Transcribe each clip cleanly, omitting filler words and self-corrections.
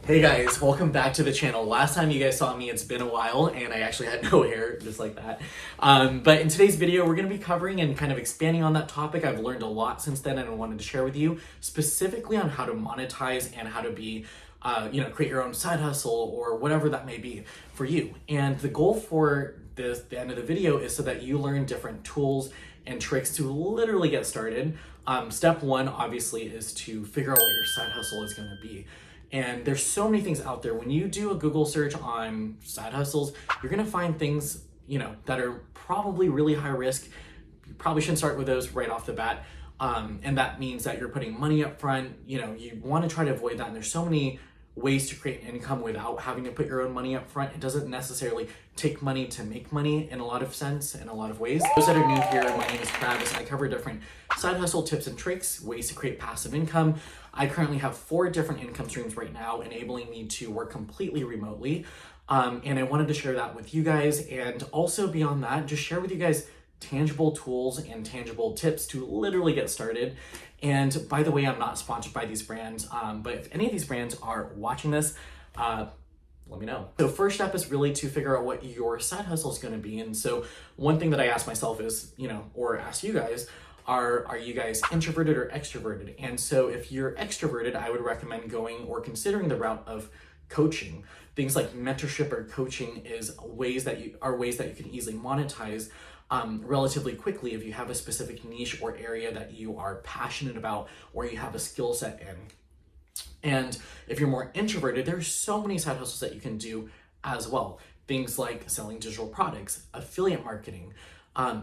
Hey guys, welcome back to the channel. Last time you guys saw me, it's been a while, and I actually had no hair, just like that. But in today's video, we're going to be covering and kind of expanding on that topic. I've learned a lot since then, and I wanted to share with you specifically on how to monetize and how to be, create your own side hustle or whatever that may be for you. And the goal for the end of the video is so that you learn different tools and tricks to literally get started. Step one, obviously, is to figure out what your side hustle is going to be. And there's so many things out there. When you do a Google search on side hustles, you're gonna find things, that are probably really high risk. You probably shouldn't start with those right off the bat. And that means that you're putting money up front. You wanna try to avoid that. And there's so many ways to create income without having to put your own money up front. It doesn't necessarily take money to make money in a lot of sense, in a lot of ways. Those that are new here, my name is Travis. I cover different side hustle tips and tricks, ways to create passive income. I currently have 4 different income streams right now, enabling me to work completely remotely. And I wanted to share that with you guys. And also beyond that, just share with you guys tangible tools and tangible tips to literally get started. And by the way, I'm not sponsored by these brands, but if any of these brands are watching this, let me know. So first step is really to figure out what your side hustle is going to be. And so one thing that I ask myself is, or ask you guys, are you guys introverted or extroverted? And so if you're extroverted, I would recommend going or considering the route of coaching. Things like mentorship or coaching is ways that you can easily monetize relatively quickly if you have a specific niche or area that you are passionate about or you have a skill set in. And if you're more introverted, there's so many side hustles that you can do as well. Things like selling digital products, affiliate marketing,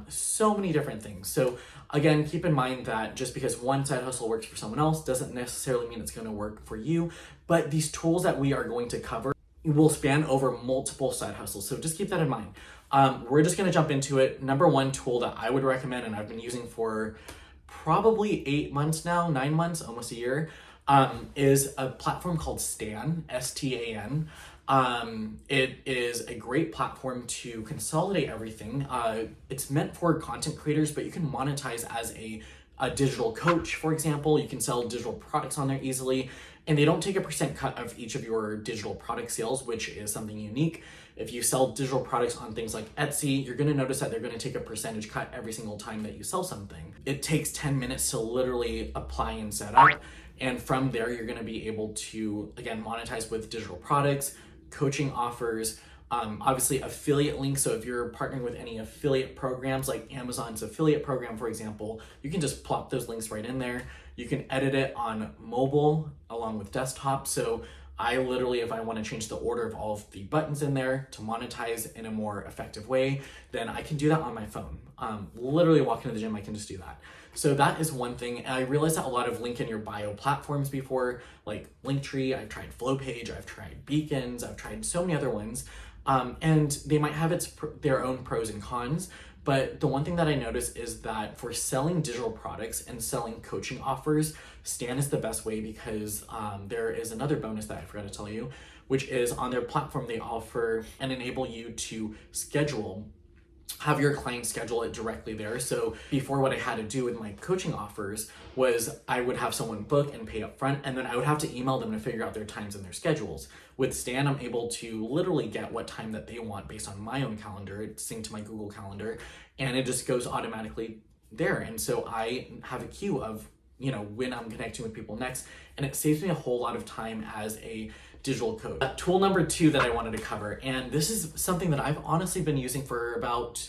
so many different things. So again, keep in mind that just because one side hustle works for someone else doesn't necessarily mean it's going to work for you. But these tools that we are going to cover will span over multiple side hustles. So just keep that in mind. We're just going to jump into it. Number one tool that I would recommend, and I've been using for probably 8 months now, 9 months, almost a year, is a platform called Stan, S-T-A-N. It is a great platform to consolidate everything. It's meant for content creators, but you can monetize as a digital coach, for example. You can sell digital products on there easily, and they don't take a % cut of each of your digital product sales, which is something unique. If you sell digital products on things like Etsy, you're going to notice that they're going to take a percentage cut every single time that you sell something. It takes 10 minutes to literally apply and set up. And from there, you're going to be able to, again, monetize with digital products, coaching offers, obviously affiliate links. So if you're partnering with any affiliate programs like Amazon's affiliate program, for example, you can just plop those links right in there. You can edit it on mobile along with desktop. So I literally, if I want to change the order of all of the buttons in there to monetize in a more effective way, then I can do that on my phone. Literally walking to the gym, I can just do that. So that is one thing. And I realized that a lot of link in your bio platforms before, like Linktree, I've tried Flowpage, I've tried Beacons, I've tried so many other ones. And they might have their own pros and cons. But the one thing that I noticed is that for selling digital products and selling coaching offers, Stan is the best way because there is another bonus that I forgot to tell you, which is on their platform, they offer and enable you to have your client schedule it directly there. So before, what I had to do with my coaching offers was I would have someone book and pay up front, and then I would have to email them to figure out their times and their schedules. With Stan, I'm able to literally get what time that they want based on my own calendar. It syncs to my Google Calendar, and it just goes automatically there. And so I have a queue of, when I'm connecting with people next, and it saves me a whole lot of time as a digital coach. Tool number 2 that I wanted to cover, and this is something that I've honestly been using for about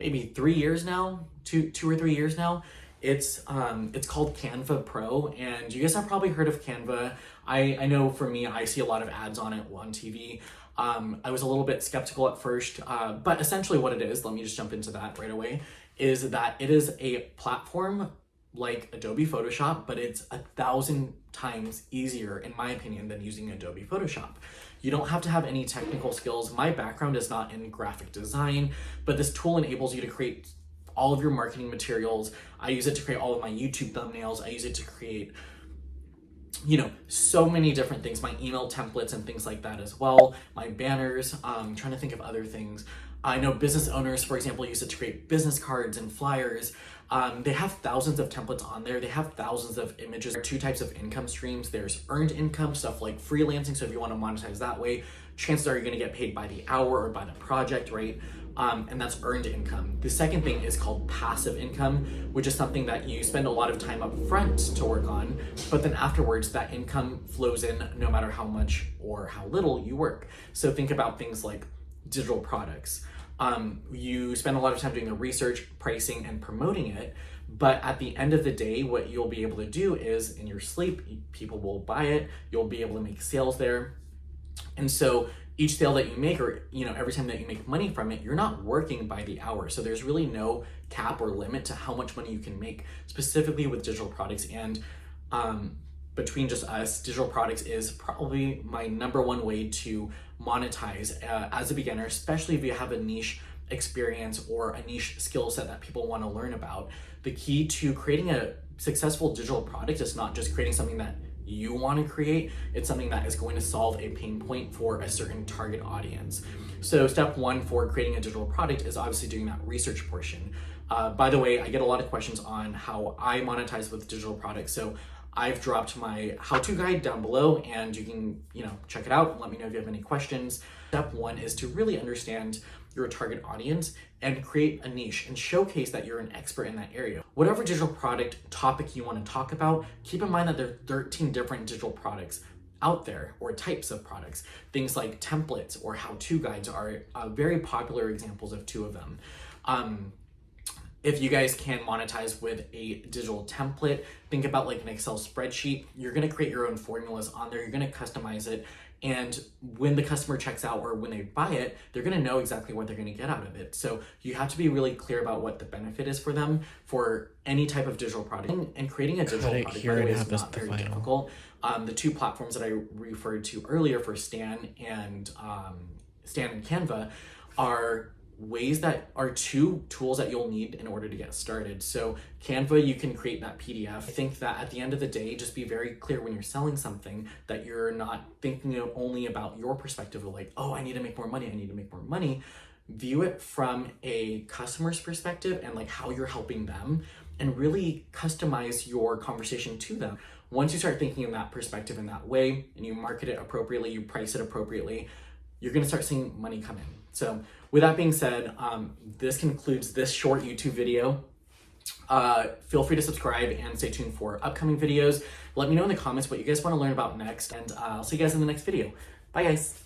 maybe 3 years now, two or 3 years now. It's called Canva Pro, and you guys have probably heard of Canva. I know for me, I see a lot of ads on it on TV. I was a little bit skeptical at first, but essentially what it is, let me just jump into that right away, is that it is a platform like Adobe Photoshop, but it's 1,000 times easier, in my opinion, than using Adobe Photoshop. You don't have to have any technical skills. My background is not in graphic design, but this tool enables you to create all of your marketing materials. I use it to create all of my YouTube thumbnails. I use it to create, so many different things, my email templates and things like that as well, my banners. I'm trying to think of other things. I know business owners, for example, use it to create business cards and flyers. They have thousands of templates on there. They have thousands of images. There are two types of income streams. There's earned income, stuff like freelancing. So if you want to monetize that way, chances are you're going to get paid by the hour or by the project, right? And that's earned income. The second thing is called passive income, which is something that you spend a lot of time up front to work on, but then afterwards that income flows in no matter how much or how little you work. So think about things like digital products. You spend a lot of time doing the research, pricing, and promoting it, but at the end of the day, what you'll be able to do is in your sleep, people will buy it, you'll be able to make sales there. And so each sale that you make, or every time that you make money from it, you're not working by the hour. So there's really no cap or limit to how much money you can make specifically with digital products. And between just us, digital products is probably my number one way to monetize as a beginner, especially if you have a niche experience or a niche skill set that people want to learn about. The key to creating a successful digital product is not just creating something that you want to create, it's something that is going to solve a pain point for a certain target audience. So step one for creating a digital product is obviously doing that research portion. By the way, I get a lot of questions on how I monetize with digital products. So I've dropped my how-to guide down below, and you can, check it out and let me know if you have any questions. Step one is to really understand your target audience and create a niche and showcase that you're an expert in that area. Whatever digital product topic you want to talk about, keep in mind that there are 13 different digital products out there, or types of products. Things like templates or how-to guides are very popular examples of two of them. If you guys can monetize with a digital template, think about like an Excel spreadsheet. You're gonna create your own formulas on there, you're gonna customize it, and when the customer checks out or when they buy it, they're gonna know exactly what they're gonna get out of it. So you have to be really clear about what the benefit is for them for any type of digital product. And creating a digital product, by the way, is not very difficult. The two platforms that I referred to earlier for Stan and Canva are ways that are two tools that you'll need in order to get started. So Canva, you can create that PDF. I think that at the end of the day, just be very clear when you're selling something that you're not thinking only about your perspective of like, oh, I need to make more money, I need to make more money. View it from a customer's perspective and like how you're helping them, and really customize your conversation to them. Once you start thinking in that perspective in that way, and you market it appropriately, you price it appropriately, you're gonna start seeing money come in. So with that being said, this concludes this short YouTube video. Feel free to subscribe and stay tuned for upcoming videos. Let me know in the comments what you guys want to learn about next, and I'll see you guys in the next video. Bye guys.